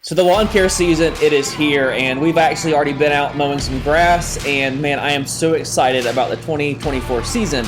So the lawn care season, it is here, and we've actually already been out mowing some grass, and man, I am so excited about the 2024 season.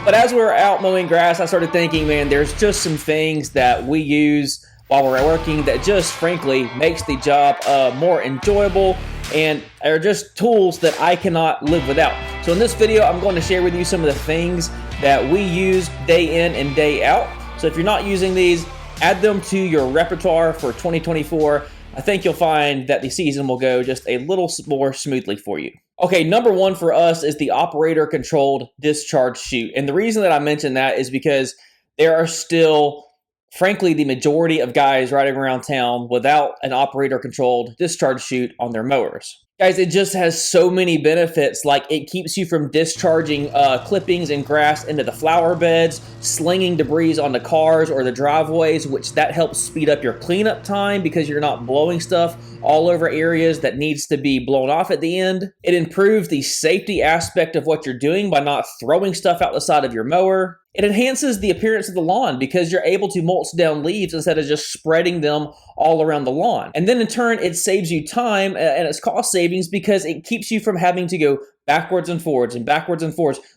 But as we were out mowing grass, I started thinking, man, there's just some things that we use while we're working that just frankly makes the job more enjoyable and are just tools that I cannot live without. So in this video, I'm going to share with you some of the things that we use day in and day out. So if you're not using these, add them to your repertoire for 2024. I think you'll find that the season will go just a little more smoothly for you. Okay, number one for us is the operator-controlled discharge chute. And the reason that I mention that is because there are still, frankly, the majority of guys riding around town without an operator-controlled discharge chute on their mowers. Guys, it just has so many benefits, like it keeps you from discharging clippings and grass into the flower beds, slinging debris onto cars or the driveways, which that helps speed up your cleanup time because you're not blowing stuff all over areas that needs to be blown off at the end. It improves the safety aspect of what you're doing by not throwing stuff out the side of your mower. It enhances the appearance of the lawn because you're able to mulch down leaves instead of just spreading them all around the lawn. And then in turn, it saves you time and it's cost savings because it keeps you from having to go backwards and forwards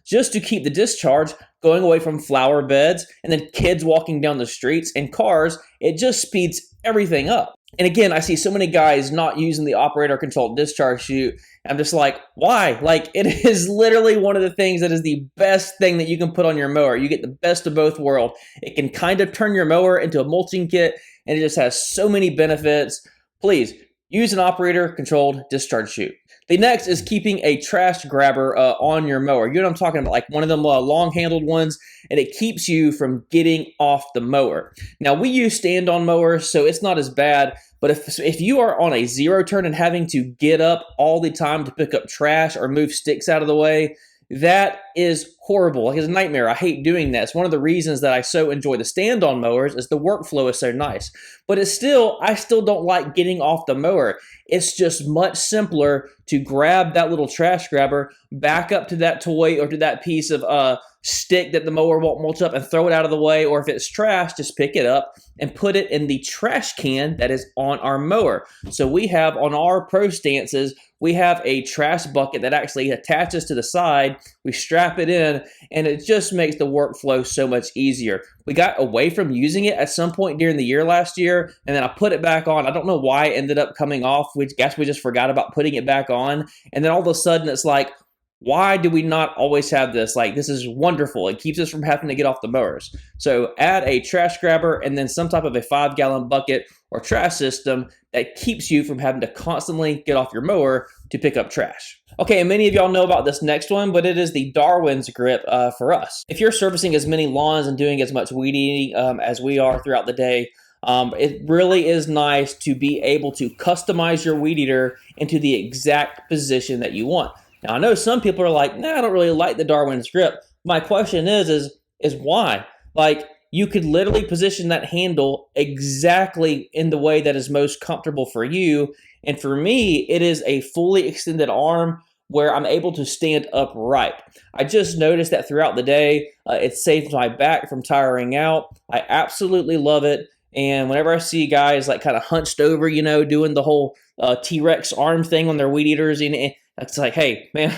just to keep the discharge going away from flower beds and then kids walking down the streets and cars. It just speeds everything up. And again, I see so many guys not using the operator-controlled discharge chute. I'm just like, why? Like, it is literally one of the things that is the best thing that you can put on your mower. You get the best of both worlds. It can kind of turn your mower into a mulching kit, and it just has so many benefits. Please, use an operator-controlled discharge chute. The next is keeping a trash grabber on your mower. You know what I'm talking about, like one of them long-handled ones, and it keeps you from getting off the mower. Now, we use stand-on mowers, so it's not as bad, but if you are on a zero turn and having to get up all the time to pick up trash or move sticks out of the way, that is horrible. Like, it's a nightmare. I hate doing that. It's one of the reasons that I so enjoy the stand-on mowers is the workflow is so nice. But I still don't like getting off the mower. It's just much simpler to grab that little trash grabber, back up to that toy or to that piece of stick that the mower won't mulch up and throw it out of the way. Or if it's trash, just pick it up and put it in the trash can that is on our mower. So we have on our pro stances, we have a trash bucket that actually attaches to the side. We strap it in, and it just makes the workflow so much easier. We got away from using it at some point during the year last year, and then I put it back on. I don't know why it ended up coming off. We guess we just forgot about putting it back on. And then all of a sudden, it's like, why do we not always have this? Like, this is wonderful. It keeps us from having to get off the mowers. So add a trash grabber and then some type of a 5-gallon bucket or trash system that keeps you from having to constantly get off your mower to pick up trash. Okay, and many of y'all know about this next one, but it is the Darwin's Grip for us. If you're servicing as many lawns and doing as much weed eating as we are throughout the day, it really is nice to be able to customize your weed eater into the exact position that you want. Now, I know some people are like, nah, I don't really like the Darwin's Grip. My question is why? Like, you could literally position that handle exactly in the way that is most comfortable for you. And for me, it is a fully extended arm where I'm able to stand upright. I just noticed that throughout the day, it saves my back from tiring out. I absolutely love it. And whenever I see guys like kind of hunched over, you know, doing the whole T-Rex arm thing on their weed eaters, and it's like, hey, man,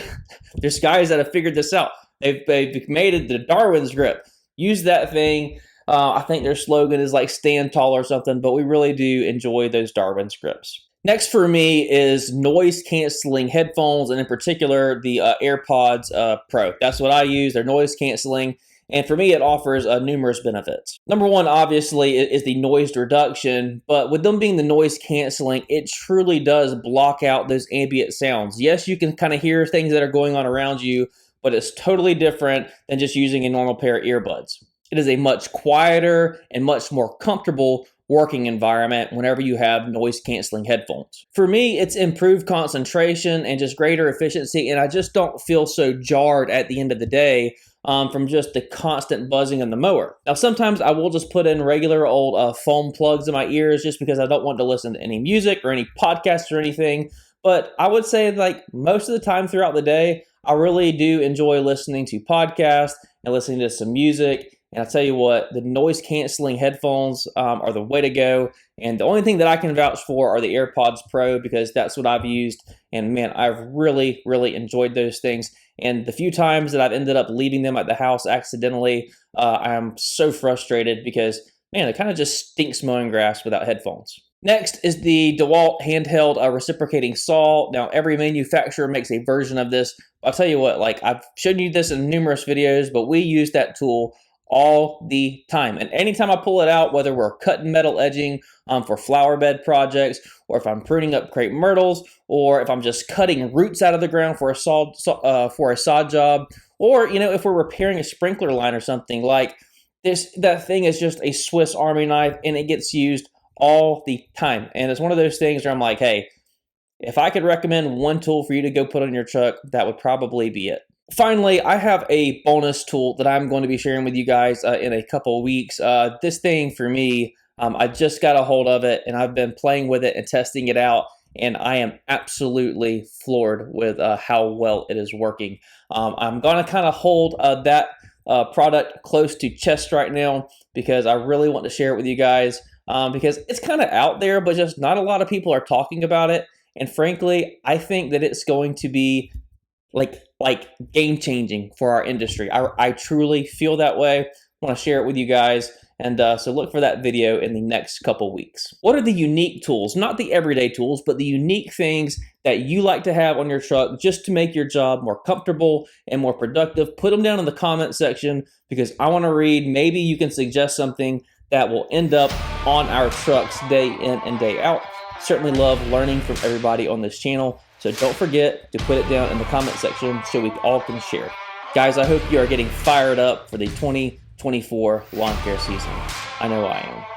there's guys that have figured this out. They've made it the Darwin's Grip. Use that thing. I think their slogan is like stand tall or something, but we really do enjoy those Darwin's Grips. Next for me is noise canceling headphones, and in particular, the AirPods Pro. That's what I use. They're noise canceling. And for me, it offers numerous benefits. Number one, obviously, is the noise reduction. But with them being the noise canceling, it truly does block out those ambient sounds. Yes, you can kind of hear things that are going on around you, but it's totally different than just using a normal pair of earbuds. It is a much quieter and much more comfortable working environment whenever you have noise canceling headphones. For me, it's improved concentration and just greater efficiency, and I just don't feel so jarred at the end of the day from just the constant buzzing on the mower. Now, sometimes I will just put in regular old foam plugs in my ears just because I don't want to listen to any music or any podcasts or anything. But I would say like most of the time throughout the day, I really do enjoy listening to podcasts and listening to some music And I tell you what, the noise canceling headphones are the way to go. And the only thing that I can vouch for are the AirPods Pro, because that's what I've used. And man, I've really, really enjoyed those things. And the few times that I've ended up leaving them at the house accidentally, I'm so frustrated because, man, it kind of just stinks mowing grass without headphones. Next is the DeWalt handheld reciprocating saw. Now, every manufacturer makes a version of this. I'll tell you what, like, I've shown you this in numerous videos, but we use that tool all the time. And anytime I pull it out, whether we're cutting metal edging for flower bed projects, or if I'm pruning up crepe myrtles, or if I'm just cutting roots out of the ground for a sod job, or, you know, if we're repairing a sprinkler line or something, like this, that thing is just a Swiss Army knife, and it gets used all the time. And it's one of those things where I'm like, hey, if I could recommend one tool for you to go put on your truck, that would probably be it. Finally, I have a bonus tool that I'm going to be sharing with you guys in a couple of weeks. This thing for me, I just got a hold of it, and I've been playing with it and testing it out, and I am absolutely floored with how well it is working. I'm going to kind of hold that product close to chest right now, because I really want to share it with you guys, because it's kind of out there, but just not a lot of people are talking about it. And frankly, I think that it's going to be like game changing for our industry. I truly feel that way. I want to share it with you guys. And so look for that video in the next couple weeks. What are the unique tools, not the everyday tools, but the unique things that you like to have on your truck just to make your job more comfortable and more productive? Put them down in the comment section, because I want to read. Maybe you can suggest something that will end up on our trucks day in and day out. Certainly love learning from everybody on this channel. So don't forget to put it down in the comment section so we all can share. Guys, I hope you are getting fired up for the 2024 lawn care season. I know I am.